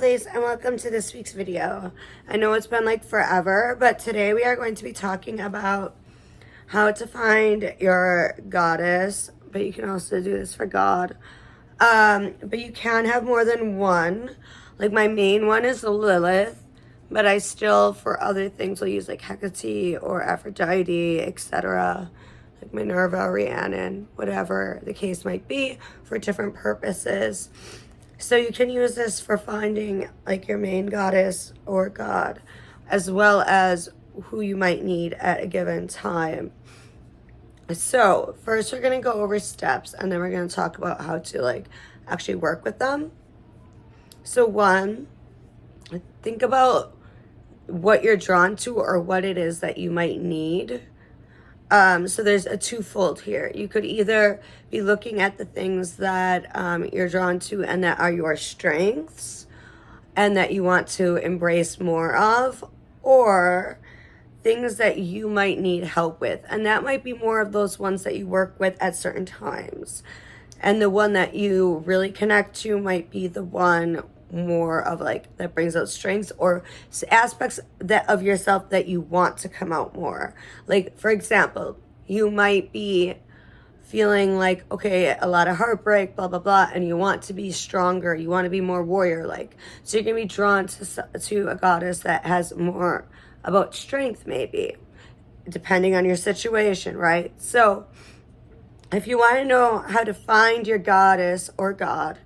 lovelies, and welcome to this week's video. I know it's been like forever, but today we are going to be talking about how to find your goddess, but you can also do this for God. But you can have more than one. Like my main one is Lilith, but I still, for other things, will use like Hecate or Aphrodite, etc. Like Minerva, Rhiannon, whatever the case might be, for different purposes. So you can use this for finding like your main goddess or god, as well as who you might need at a given time. So first we're going to go over steps, and then we're going to talk about how to like actually work with them. So one, think about what you're drawn to or what it is that you might need. So there's a twofold here. You could either be looking at the things that you're drawn to and that are your strengths and that you want to embrace more of, or things that you might need help with. And that might be more of those ones that you work with at certain times. And the one that you really connect to might be the one more of like that brings out strengths or aspects that of yourself that you want to come out more. Like, for example, you might be feeling like, okay, a lot of heartbreak, blah, blah, blah, and you want to be stronger. You want to be more warrior-like. So you're going to be drawn to a goddess that has more about strength, maybe, depending on your situation, right? So if you want to know how to find your goddess or god,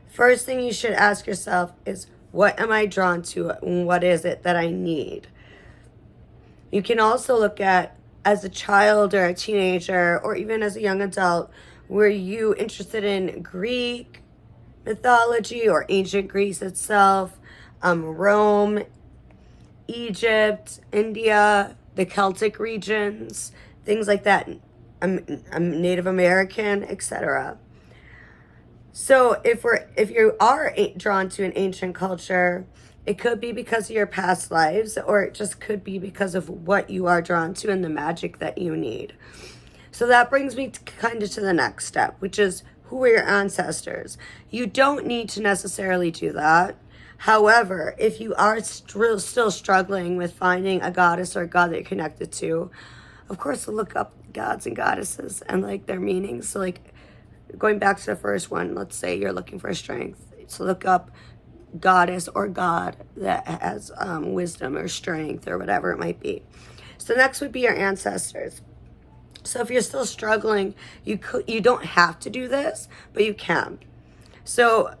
first thing you should ask yourself is, what am I drawn to? What is it that I need? You can also look at, as a child or a teenager, or even as a young adult, were you interested in Greek mythology or ancient Greece itself, Rome, Egypt, India, the Celtic regions, things like that, Native American, etc. So if you are drawn to an ancient culture, it could be because of your past lives, or it just could be because of what you are drawn to and the magic that you need. So that brings me to the next step, which is, who are your ancestors? You don't need to necessarily do that. However, if you are still struggling with finding a goddess or a god that you're connected to, of course, look up gods and goddesses and like their meanings. So like, going back to the first one, let's say you're looking for strength. So look up goddess or god that has wisdom or strength or whatever it might be. So next would be your ancestors. So if you're still struggling, you don't have to do this, but you can. So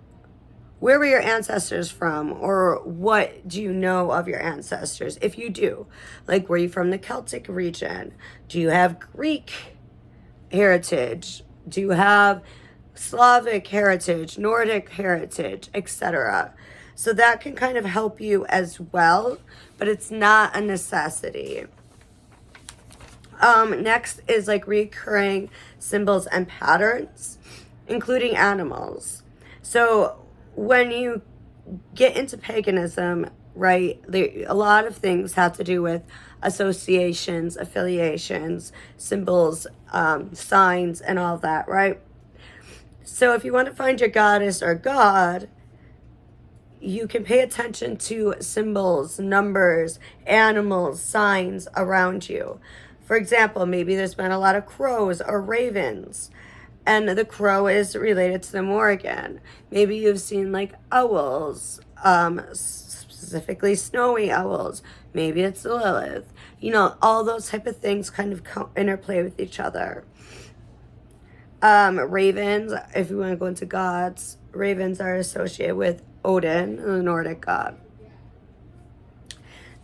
where were your ancestors from, or what do you know of your ancestors? If you do, like, were you from the Celtic region? Do you have Greek heritage? Do you have Slavic heritage, Nordic heritage, etc.? So that can kind of help you as well, but it's not a necessity. Next is like recurring symbols and patterns, including animals. So when you get into paganism, right, a lot of things have to do with associations, affiliations, symbols, signs, and all that, right? So if you want to find your goddess or god, you can pay attention to symbols, numbers, animals, signs around you. For example, maybe there's been a lot of crows or ravens, and the crow is related to the Morrigan. Maybe you've seen like owls, specifically snowy owls. Maybe it's Lilith. You know, all those type of things kind of interplay with each other. Ravens, if you want to go into gods, ravens are associated with Odin, the Nordic god.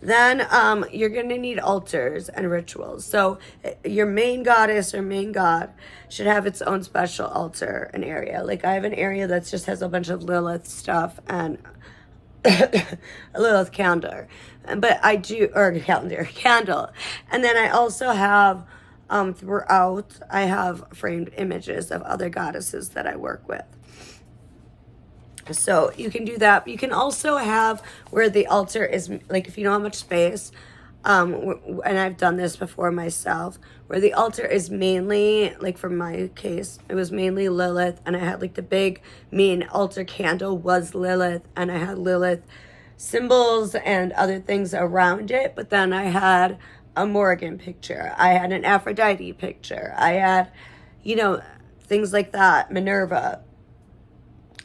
Then you're going to need altars and rituals. So your main goddess or main god should have its own special altar and area. Like I have an area that just has a bunch of Lilith stuff and a Lilith candle. But I do, or candle. And then I also have throughout, I have framed images of other goddesses that I work with. So you can do that. You can also have where the altar is, like if you don't have much space, And I've done this before myself, where the altar is mainly, like for my case, it was mainly Lilith, and I had like the big main altar candle was Lilith, and I had Lilith symbols and other things around it, but then I had a Morgan picture, I had an Aphrodite picture, I had, things like that, Minerva.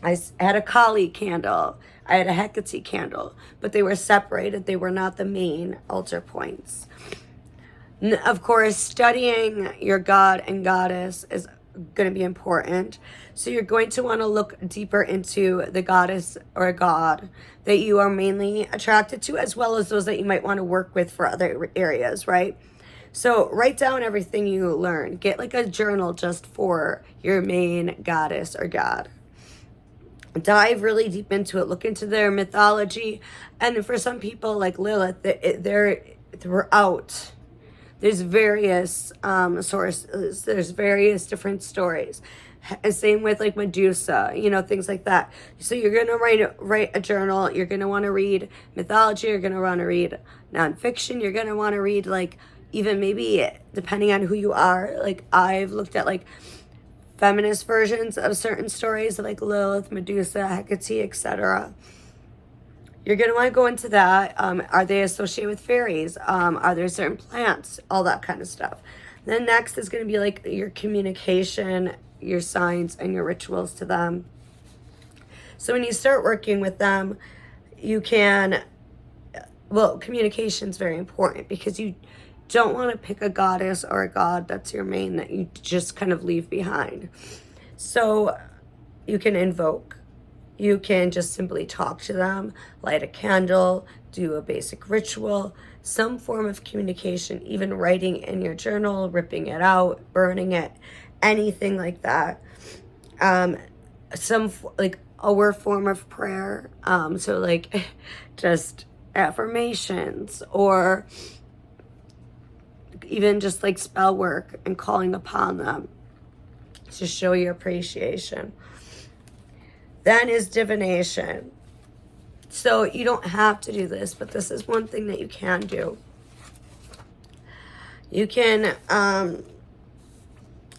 I had a Kali candle, I had a Hecate candle, but they were separated. They were not the main altar points. Of course, studying your god and goddess is going to be important. So you're going to want to look deeper into the goddess or god that you are mainly attracted to, as well as those that you might want to work with for other areas, right? So write down everything you learn. Get like a journal just for your main goddess or god. Dive really deep into it. Look into their mythology. And for some people like Lilith, they're throughout. There's various sources. There's various different stories. Same with like Medusa, things like that. So you're going to write a journal. You're going to want to read mythology. You're going to want to read nonfiction. You're going to want to read like even maybe depending on who you are. Like I've looked at like feminist versions of certain stories like Lilith, Medusa, Hecate, etc. You're going to want to go into that. Are they associated with fairies? Are there certain plants? All that kind of stuff. Then next is going to be like your communication, your signs, and your rituals to them. So when you start working with them, communication is very important because you don't want to pick a goddess or a god that's your main that you just kind of leave behind. So you can invoke. You can just simply talk to them, light a candle, do a basic ritual, some form of communication, even writing in your journal, ripping it out, burning it, anything like that. Some like our form of prayer. So like just affirmations or even just like spell work and calling upon them to show your appreciation. Then is divination. So you don't have to do this, but this is one thing that you can do. You can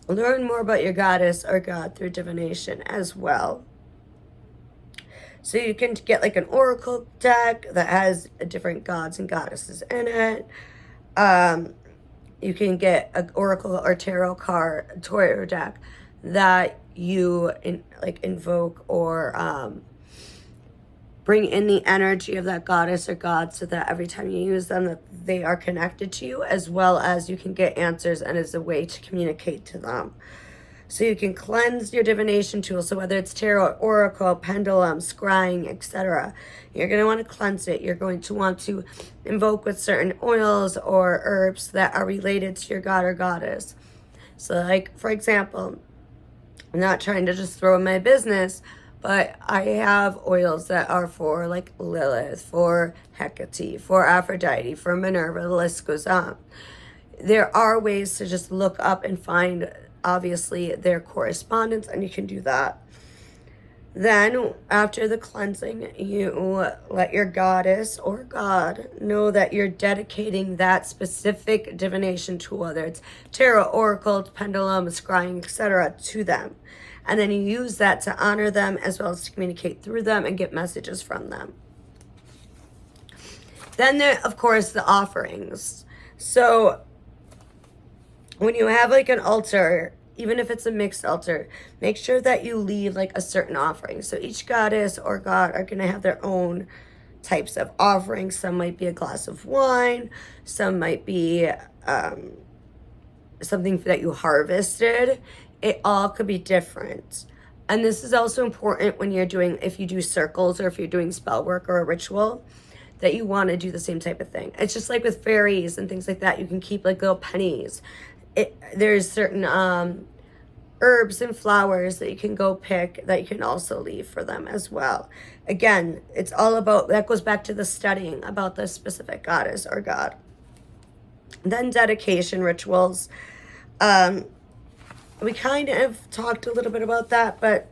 learn more about your goddess or god through divination as well. So you can get like an oracle deck that has different gods and goddesses in it. You can get an oracle or tarot deck that you invoke or bring in the energy of that goddess or god, so that every time you use them that they are connected to you, as well as you can get answers and as a way to communicate to them. So you can cleanse your divination tools. So whether it's tarot, oracle, pendulum, scrying, etc., you're going to want to cleanse it. You're going to want to invoke with certain oils or herbs that are related to your god or goddess. So like, for example, I'm not trying to just throw in my business, but I have oils that are for like Lilith, for Hecate, for Aphrodite, for Minerva, the list goes on. There are ways to just look up and find obviously their correspondence, and you can do that. Then after the cleansing, you let your goddess or god know that you're dedicating that specific divination tool, whether it's tarot, oracle, pendulum, scrying, etc., to them. And then you use that to honor them as well as to communicate through them and get messages from them. Then there, of course, the offerings. So when you have like an altar, even if it's a mixed altar, make sure that you leave like a certain offering. So each goddess or god are going to have their own types of offerings. Some might be a glass of wine. Some might be something that you harvested. It all could be different. And this is also important when you're doing, if you do circles or if you're doing spell work or a ritual, that you want to do the same type of thing. It's just like with fairies and things like that. You can keep like little pennies. There's certain herbs and flowers that you can go pick that you can also leave for them as well. Again, it's all about, that goes back to the studying about the specific goddess or god. Then dedication rituals. We kind of talked a little bit about that, but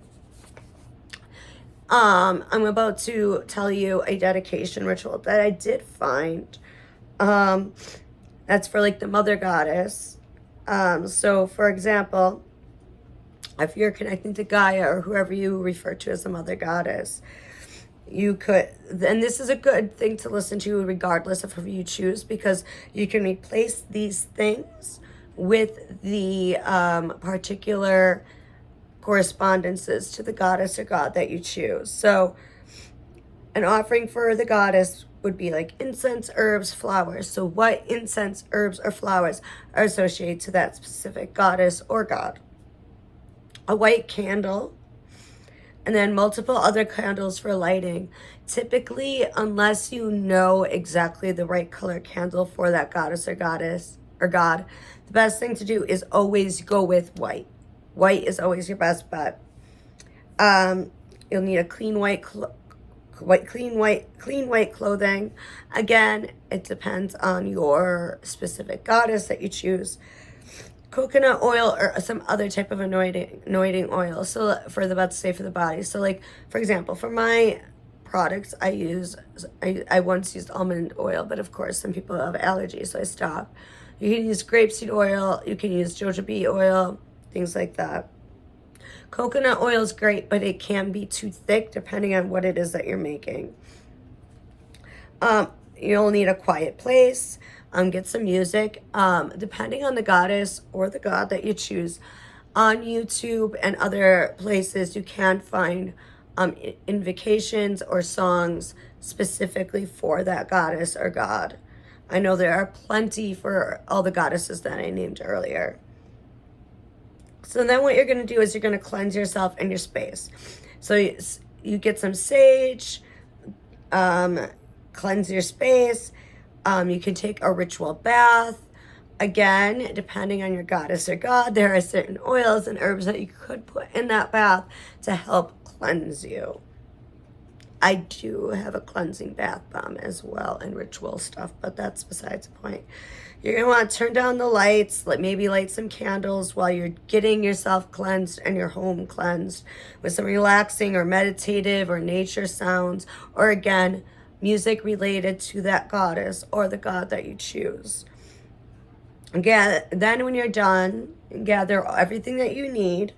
I'm about to tell you a dedication ritual that I did find That's for like the mother goddess. So for example, if you're connecting to Gaia or whoever you refer to as the mother goddess, you could, and this is a good thing to listen to regardless of who you choose, because you can replace these things with the particular correspondences to the goddess or god that you choose. So an offering for the goddess would be like incense, herbs, flowers. So what incense, herbs, or flowers are associated to that specific goddess or god? A white candle, and then multiple other candles for lighting. Typically, unless you know exactly the right color candle for that goddess or god, the best thing to do is always go with white. White is always your best bet. You'll need a clean white clothing. Again, it depends on your specific goddess that you choose. Coconut oil or some other type of anointing oil. So for the body. So like, for example, for my products, I once used almond oil, but of course some people have allergies, so I stopped. You can use grapeseed oil, you can use jojoba oil, things like that. Coconut oil is great, but it can be too thick depending on what it is that you're making. You'll need a quiet place. Get some music. Depending on the goddess or the god that you choose, on YouTube and other places, you can find invocations or songs specifically for that goddess or god. I know there are plenty for all the goddesses that I named earlier. So then what you're going to do is you're going to cleanse yourself and your space. So you get some sage, cleanse your space. You can take a ritual bath. Again, depending on your goddess or god, there are certain oils and herbs that you could put in that bath to help cleanse you. I do have a cleansing bath bomb as well and ritual stuff, but that's besides the point. You're going to want to turn down the lights, maybe light some candles while you're getting yourself cleansed and your home cleansed with some relaxing or meditative or nature sounds, or again, music related to that goddess or the god that you choose. Again, then when you're done, gather everything that you need,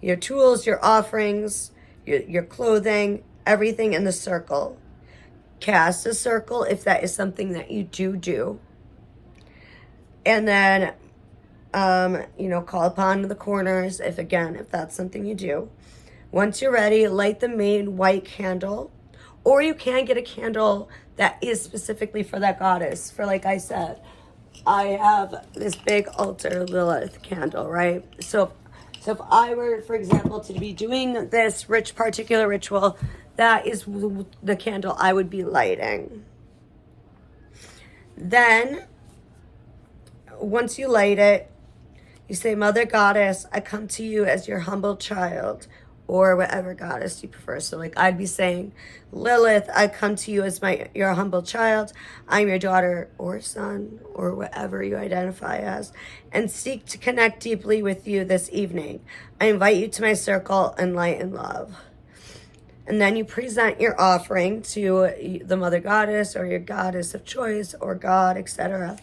your tools, your offerings, your clothing, everything in the circle. Cast a circle if that is something that you do. And then, call upon the corners if that's something you do. Once you're ready, light the main white candle. Or you can get a candle that is specifically for that goddess. For like I said, I have this big altar Lilith candle, right? So if I were, for example, to be doing this particular ritual, that is the candle I would be lighting. Then, once you light it, you say, Mother Goddess, I come to you as your humble child, or whatever goddess you prefer. So like I'd be saying, Lilith, I come to you as your humble child. I'm your daughter or son or whatever you identify as, and seek to connect deeply with you this evening. I invite you to my circle in light and love. And then you present your offering to the mother goddess or your goddess of choice or god, etc.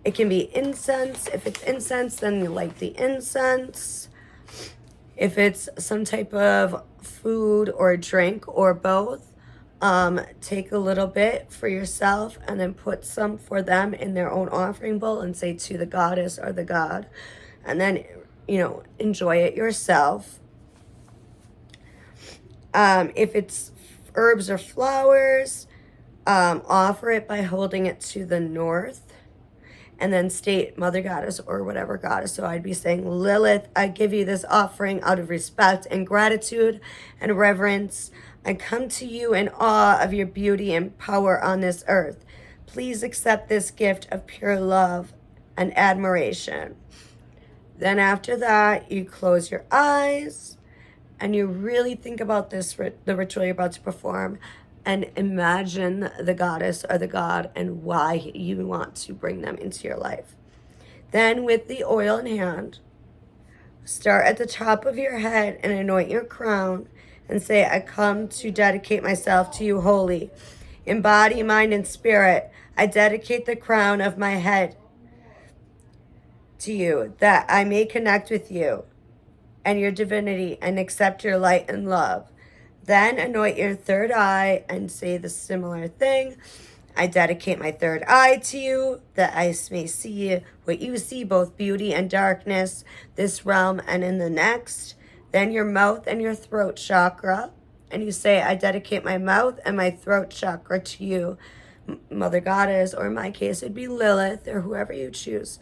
It can be incense. If it's incense, then you light the incense. If it's some type of food or drink or both, take a little bit for yourself and then put some for them in their own offering bowl and say to the goddess or the god. And then, enjoy it yourself. If it's herbs or flowers, offer it by holding it to the north. And then state Mother Goddess or whatever goddess. So I'd be saying, Lilith, I give you this offering out of respect and gratitude and reverence. I come to you in awe of your beauty and power on this earth. Please accept this gift of pure love and admiration. Then after that, you close your eyes and you really think about the ritual you're about to perform, and imagine the goddess or the god and why you want to bring them into your life. Then with the oil in hand, start at the top of your head and anoint your crown and say, I come to dedicate myself to you wholly. In body, mind, and spirit, I dedicate the crown of my head to you, that I may connect with you and your divinity and accept your light and love. Then anoint your third eye and say the similar thing. I dedicate my third eye to you, that I may see what you see, both beauty and darkness, this realm and in the next. Then your mouth and your throat chakra. And you say, I dedicate my mouth and my throat chakra to you, Mother Goddess, or in my case, it'd be Lilith, or whoever you choose,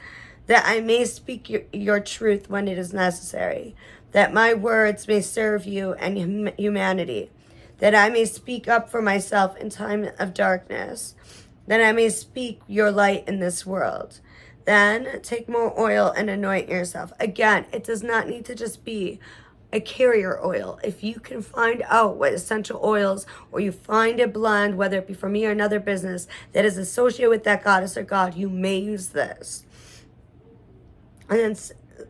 that I may speak your truth when it is necessary, that my words may serve you and humanity, that I may speak up for myself in time of darkness, that I may speak your light in this world. Then take more oil and anoint yourself. Again, it does not need to just be a carrier oil. If you can find out what essential oils, or you find a blend, whether it be for me or another business, that is associated with that goddess or god, you may use this. And then,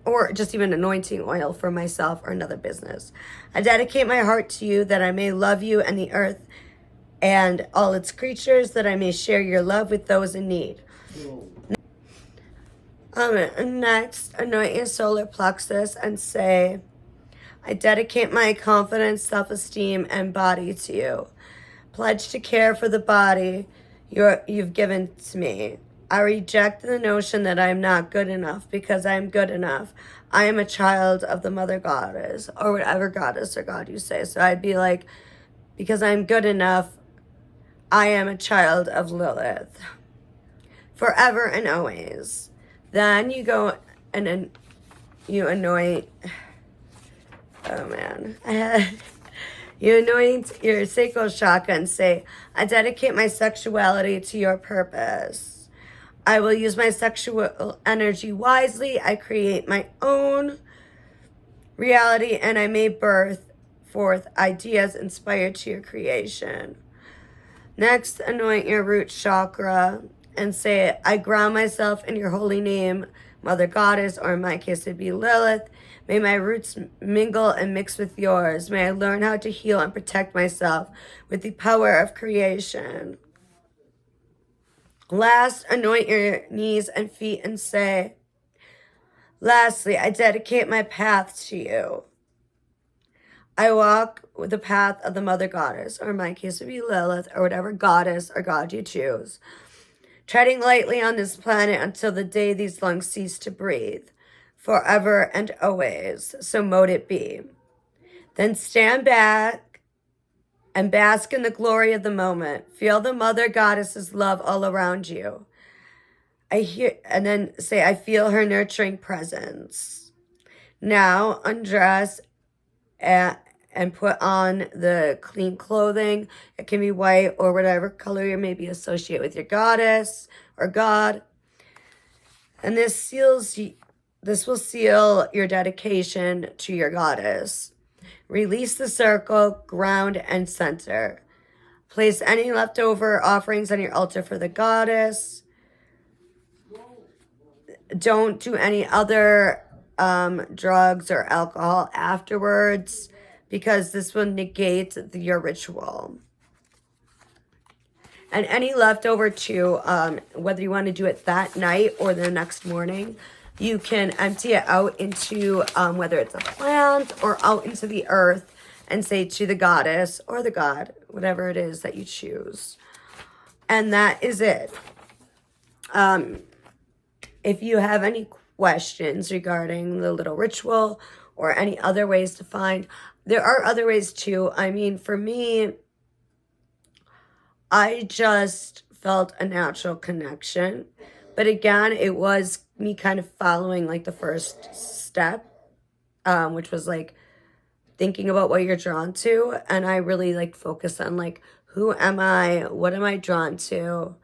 or just even anointing oil for myself or another business. I dedicate my heart to you, that I may love you and the earth and all its creatures, that I may share your love with those in need. Next, anoint your solar plexus and say, I dedicate my confidence, self-esteem, and body to you. Pledge to care for the body you've given to me. I reject the notion that I am not good enough, because I am good enough. I am a child of the Mother Goddess, or whatever goddess or god you say. So I'd be like, because I'm good enough, I am a child of Lilith. Forever and always. Then you go and you anoint... Oh man, you anoint your sacral chakra and say, I dedicate my sexuality to your purpose. I will use my sexual energy wisely. I create my own reality, and I may birth forth ideas inspired to your creation. Next, anoint your root chakra and say, I ground myself in your holy name, Mother Goddess, or in my case it'd be Lilith. May my roots mingle and mix with yours. May I learn how to heal and protect myself with the power of creation. Last, anoint your knees and feet and say, lastly, I dedicate my path to you. I walk the path of the Mother Goddess, or in my case it would be Lilith, or whatever goddess or god you choose, treading lightly on this planet until the day these lungs cease to breathe. Forever and always, so mote it be. Then stand back and bask in the glory of the moment. Feel the Mother Goddess's love all around you. And then say, I feel her nurturing presence. Now undress and put on the clean clothing. It can be white or whatever color you may be associated with your goddess or god. And this will seal your dedication to your goddess. Release the circle, ground, and center. Place any leftover offerings on your altar for the goddess. Don't do any other drugs or alcohol afterwards, because this will negate your ritual. And any leftover too, whether you want to do it that night or the next morning, you can empty it out into whether it's a plant or out into the earth and say to the goddess or the god, whatever it is that you choose. And that is it. If you have any questions regarding the little ritual or any other ways to find, there are other ways too. I mean, for me, I just felt a natural connection. But again, it was me kind of following like the first step, which was like thinking about what you're drawn to. And I really like focused on like, who am I? What am I drawn to?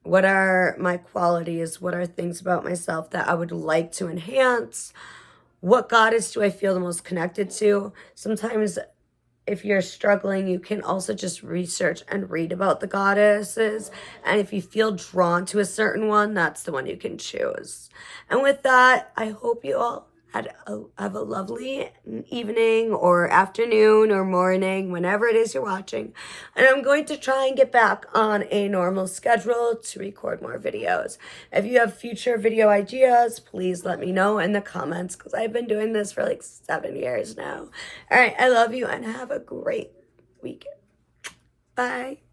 What are my qualities? What are things about myself that I would like to enhance? What goddess do I feel the most connected to? Sometimes if you're struggling, you can also just research and read about the goddesses. And if you feel drawn to a certain one, that's the one you can choose. And with that, I hope you all have a lovely evening or afternoon or morning, whenever it is you're watching. And I'm going to try and get back on a normal schedule to record more videos. If you have future video ideas, please let me know in the comments, because I've been doing this for like 7 years now. All right, I love you and have a great weekend. Bye.